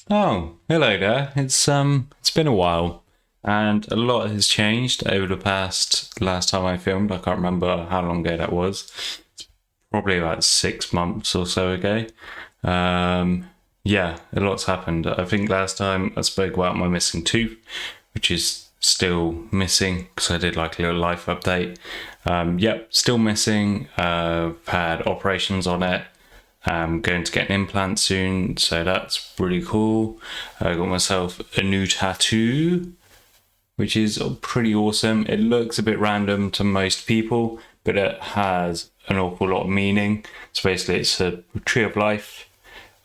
Oh, hello there. It's been a while, and a lot has changed over the past last time I filmed. I can't remember how long ago that was. Probably about 6 months or so ago. Um, yeah, a lot's happened. I think last time I spoke about my missing tooth, which is still missing because I did like a little life update. Yep, still missing. I've had operations on it. I'm going to get an implant soon, so that's really cool. I got myself a new tattoo, which is pretty awesome. It looks a bit random to most people, but it has an awful lot of meaning. So basically, it's a tree of life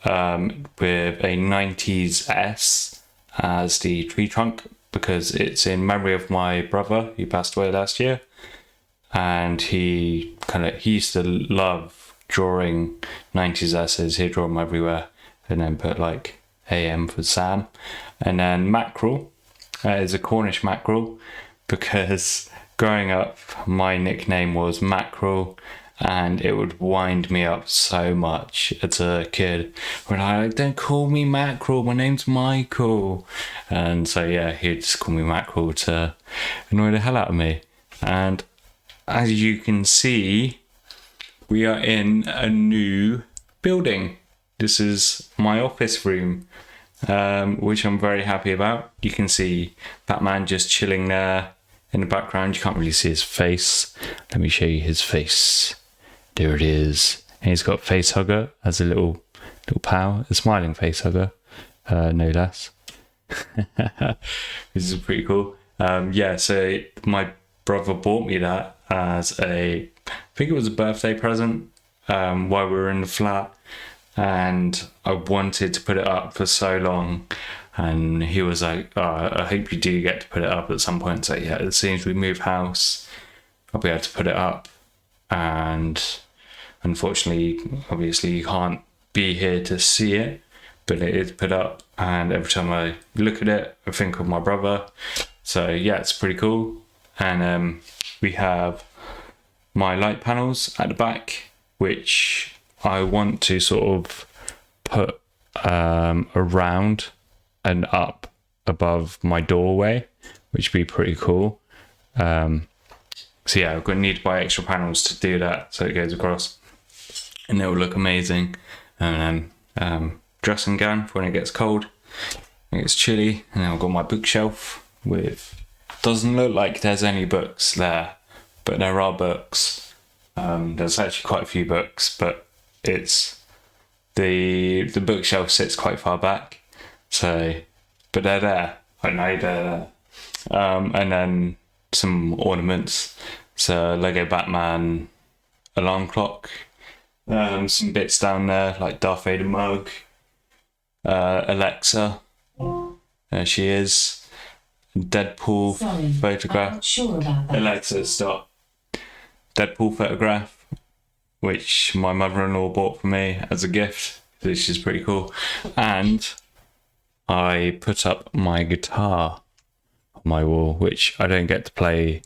with a 90s S as the tree trunk because it's in memory of my brother who passed away last year. And he used to love drawing 90s essays. He'd draw them everywhere and then put like AM for Sam. And then mackerel is a Cornish mackerel because growing up my nickname was mackerel, and it would wind me up so much as a kid when I like, don't call me mackerel, my name's Michael. And so yeah, he'd just call me mackerel to annoy the hell out of me. And as you can see, we are in a new building. This is my office room, which I'm very happy about. You can see Batman just chilling there in the background. You can't really see his face. Let me show you his face. There it is. And he's got face hugger as a little pal, a smiling face hugger, no less. This is pretty cool. So my brother bought me that as I think it was a birthday present while we were in the flat, and I wanted to put it up for so long, and he was like, oh, I hope you do get to put it up at some point. So yeah, as soon as we move house, I'll be able to put it up. And unfortunately, obviously you can't be here to see it, but it is put up, and every time I look at it I think of my brother. So yeah, it's pretty cool. And we have my light panels at the back, which I want to sort of put around and up above my doorway, which would be pretty cool. So yeah, I'm going to need to buy extra panels to do that so it goes across, and it will look amazing. And then dressing gown for when it gets cold, when it gets chilly. And then I've got my bookshelf with, doesn't look like there's any books there, but there are books. There's actually quite a few books, but it's the bookshelf sits quite far back. So, but they're there. I know they're there. And then some ornaments. So Lego Batman alarm clock. Some bits down there like Darth Vader mug. Alexa. There she is. Deadpool photograph. I'm not sure about that. Alexa, stop. Deadpool photograph, which my mother-in-law bought for me as a gift, which is pretty cool. And I put up my guitar on my wall, which I don't get to play.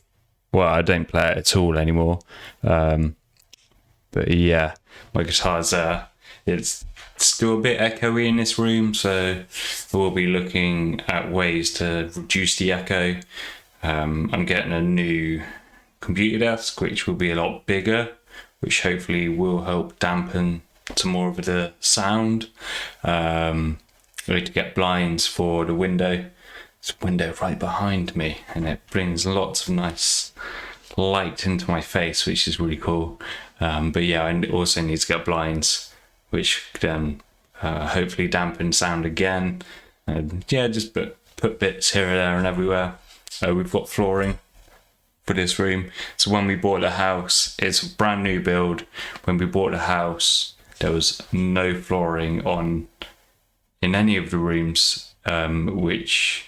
Well, I don't play it at all anymore. But yeah, my guitar's there. It's still a bit echoey in this room, so we'll be looking at ways to reduce the echo. I'm getting a new computer desk, which will be a lot bigger, which hopefully will help dampen some more of the sound. I need to get blinds for the window. There's a window right behind me, and it brings lots of nice light into my face, which is really cool. But yeah, I also need to get blinds, which then hopefully dampen sound again. And yeah, just put bits here and there and everywhere. We've got flooring for this room. So when we bought the house, it's a brand new build. When we bought the house, there was no flooring in any of the rooms, which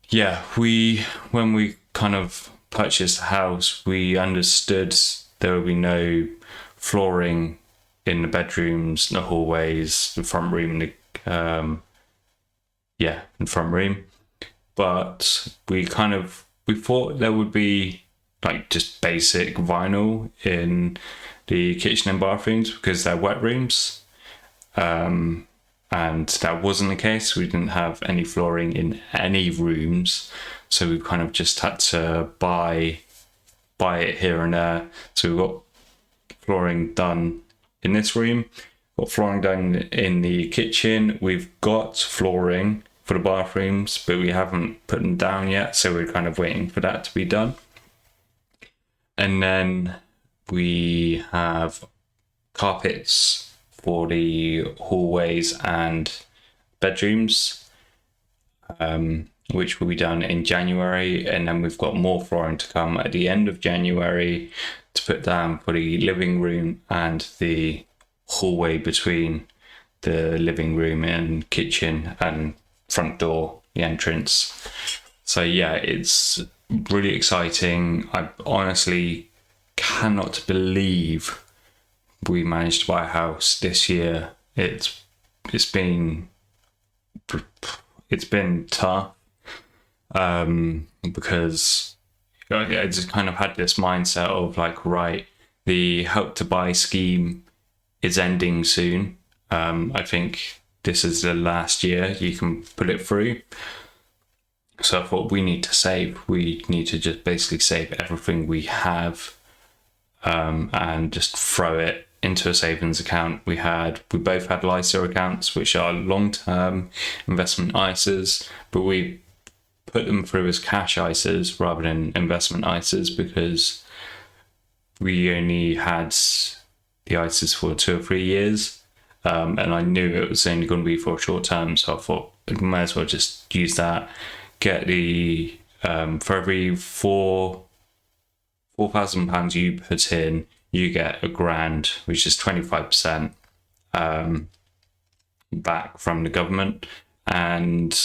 yeah, when we kind of purchased the house, we understood there would be no flooring in the bedrooms, the hallways, the front room, the front room. But we thought there would be like just basic vinyl in the kitchen and bathrooms because they're wet rooms. and that wasn't the case. We didn't have any flooring in any rooms, so we kind of just had to buy it here and there. So we got flooring done in this room, got flooring done in the kitchen. We've got flooring for the bathrooms, but we haven't put them down yet, so we're kind of waiting for that to be done. And then we have carpets for the hallways and bedrooms, which will be done in January. And then we've got more flooring to come at the end of January to put down for the living room and the hallway between the living room and kitchen and front door, the entrance. So yeah, it's really exciting. I honestly cannot believe we managed to buy a house this year. It's been tough, because I just kind of had this mindset of like, right, the Help to Buy scheme is ending soon. I think this is the last year you can put it through. So I thought we need to save. We need to just basically save everything we have, and just throw it into a savings account. We both had LISA accounts, which are long-term investment ISAs, but we put them through as cash ISAs rather than investment ISAs because we only had the ISAs for 2 or 3 years. And I knew it was only going to be for a short term, so I thought I might as well just use that. Get the for every £4,000 you put in, you get £1,000, which is 25% back from the government. And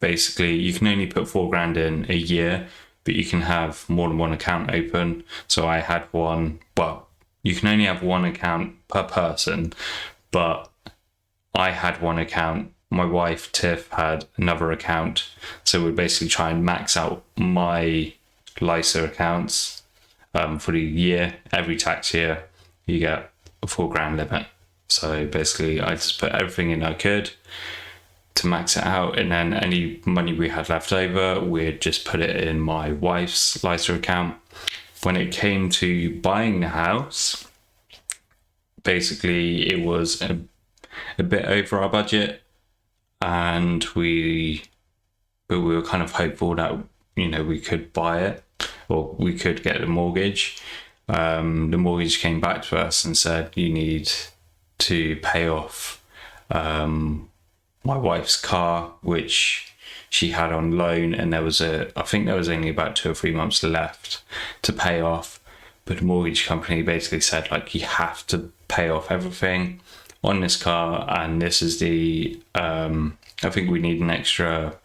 basically, you can only put £4,000 in a year, but you can have more than one account open. So I had one. Well, you can only have one account per person, but I had one account. My wife, Tiff, had another account. So we'd basically try and max out my LISA accounts for the year. Every tax year, you get a £4,000 limit. So basically, I just put everything in I could to max it out. And then any money we had left over, we'd just put it in my wife's LISA account. When it came to buying the house, basically it was a bit over our budget, and we were kind of hopeful that we could buy it or we could get the mortgage. The mortgage came back to us and said you need to pay off my wife's car, which she had on loan, and I think there was only about 2 or 3 months left to pay off. But the mortgage company basically said, like, you have to pay off everything on this car, and this is the I think we need an extra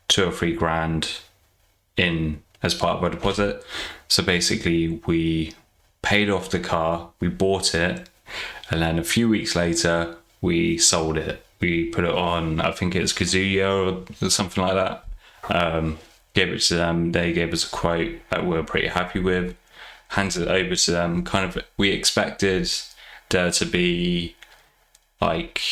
2 or 3 grand in as part of our deposit. So basically we paid off the car, we bought it, and then a few weeks later we sold it. We put it on, I think it's Kazuya or something like that. Gave it to them. They gave us a quote that we're pretty happy with. Handed it over to them. Kind of, we expected there to be like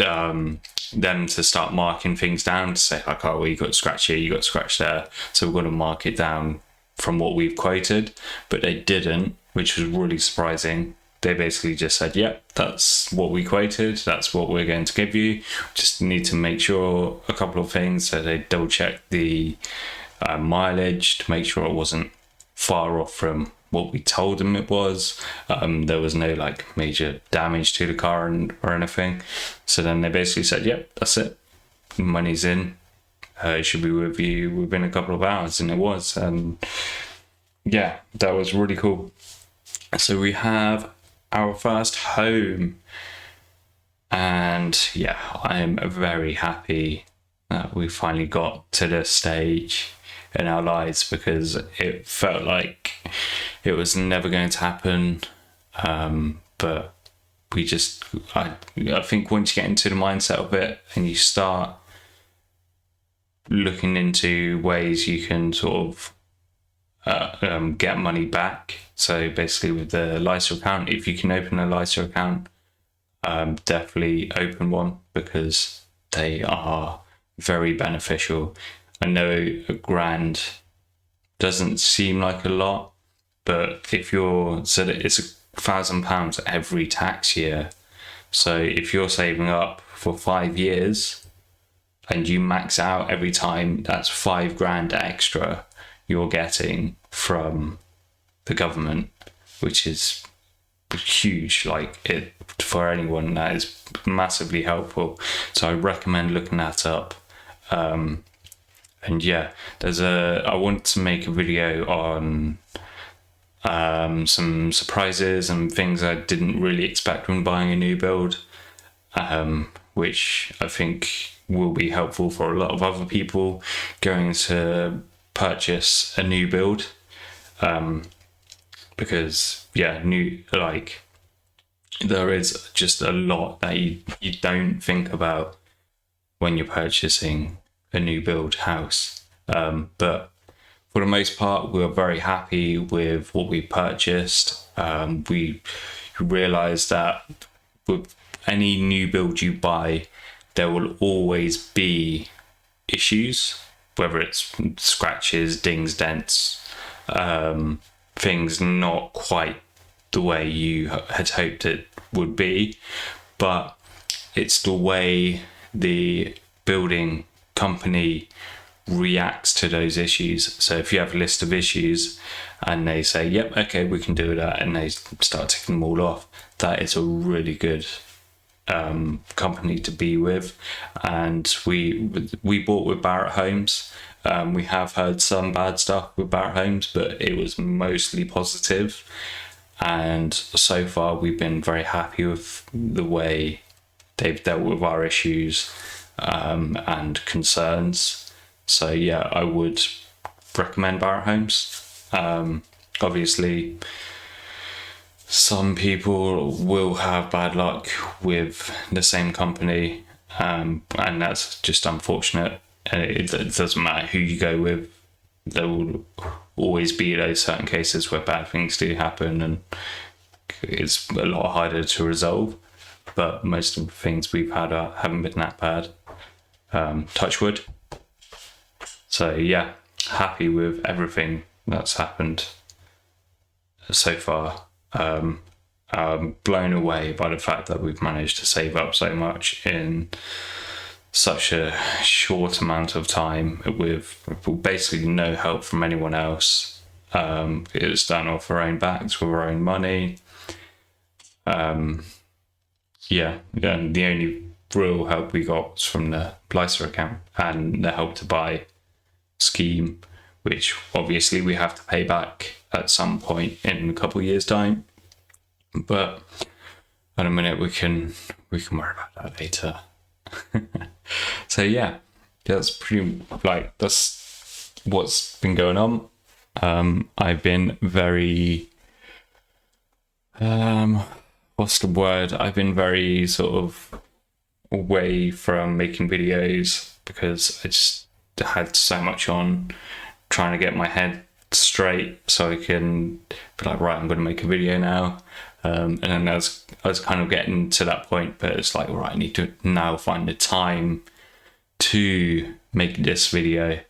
them to start marking things down to say like, oh, well, you got scratch here, you got scratch there, so we're going to mark it down from what we've quoted. But they didn't, which was really surprising. They basically just said, yep, that's what we quoted, that's what we're going to give you. Just need to make sure a couple of things. So they double checked the mileage to make sure it wasn't far off from what we told them it was. There was no like major damage to the car or anything. So then they basically said, yep, that's it, money's in, it should be with you within a couple of hours. And it was. And yeah, that was really cool. So we have our first home, and yeah, I'm very happy that we finally got to this stage in our lives, because it felt like it was never going to happen. But we just, I think once you get into the mindset of it and you start looking into ways you can sort of get money back. So basically with the LISA account, if you can open a LISA account, definitely open one because they are very beneficial. I know £1,000 doesn't seem like a lot, but if you're so that it's £1,000 every tax year. So if you're saving up for 5 years and you max out every time, that's £5,000 extra you're getting from the government, which is huge. Like, it for anyone, that is massively helpful. So I recommend looking that up. And yeah, I want to make a video on some surprises and things I didn't really expect when buying a new build, which I think will be helpful for a lot of other people going to purchase a new build. Because there is just a lot that you don't think about when you're purchasing a new build house. But for the most part, we were very happy with what we purchased. We realized that with any new build you buy, there will always be issues, whether it's scratches, dings, dents, things not quite the way you had hoped it would be, but it's the way the building company reacts to those issues. So if you have a list of issues and they say, yep, okay, we can do that, and they start ticking them all off, that is a really good company to be with. And we bought with Barratt Homes. We have heard some bad stuff with Barratt Homes, but it was mostly positive. And so far, we've been very happy with the way they've dealt with our issues and concerns. So yeah, I would recommend Barratt Homes. Obviously, some people will have bad luck with the same company, and that's just unfortunate. And it doesn't matter who you go with, there will always be those certain cases where bad things do happen, and it's a lot harder to resolve. But most of the things we've had haven't been that bad. Touch wood. So yeah, happy with everything that's happened so far. I'm blown away by the fact that we've managed to save up so much in such a short amount of time with basically no help from anyone else. It was done off our own backs with our own money. And the only real help we got was from the Plycer account and the Help to Buy scheme, which obviously we have to pay back at some point in a couple of years' time. But in a minute, we can worry about that later. So yeah, that's what's been going on. I've been very what's the word? I've been very sort of away from making videos because I just had so much on, trying to get my head straight so I can be like, right, I'm going to make a video now. And then I was kind of getting to that point, but it's like, right, I need to now find the time to make this video.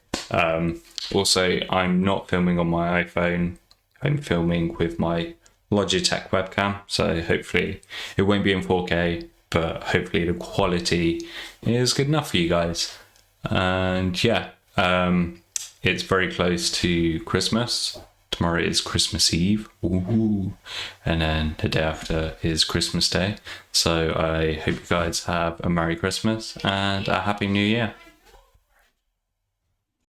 Also, I'm not filming on my iPhone. I'm filming with my Logitech webcam, so hopefully it won't be in 4K, but hopefully the quality is good enough for you guys. And yeah, it's very close to Christmas. Tomorrow is Christmas Eve. Ooh. And then the day after is Christmas Day. So I hope you guys have a Merry Christmas and a Happy New Year.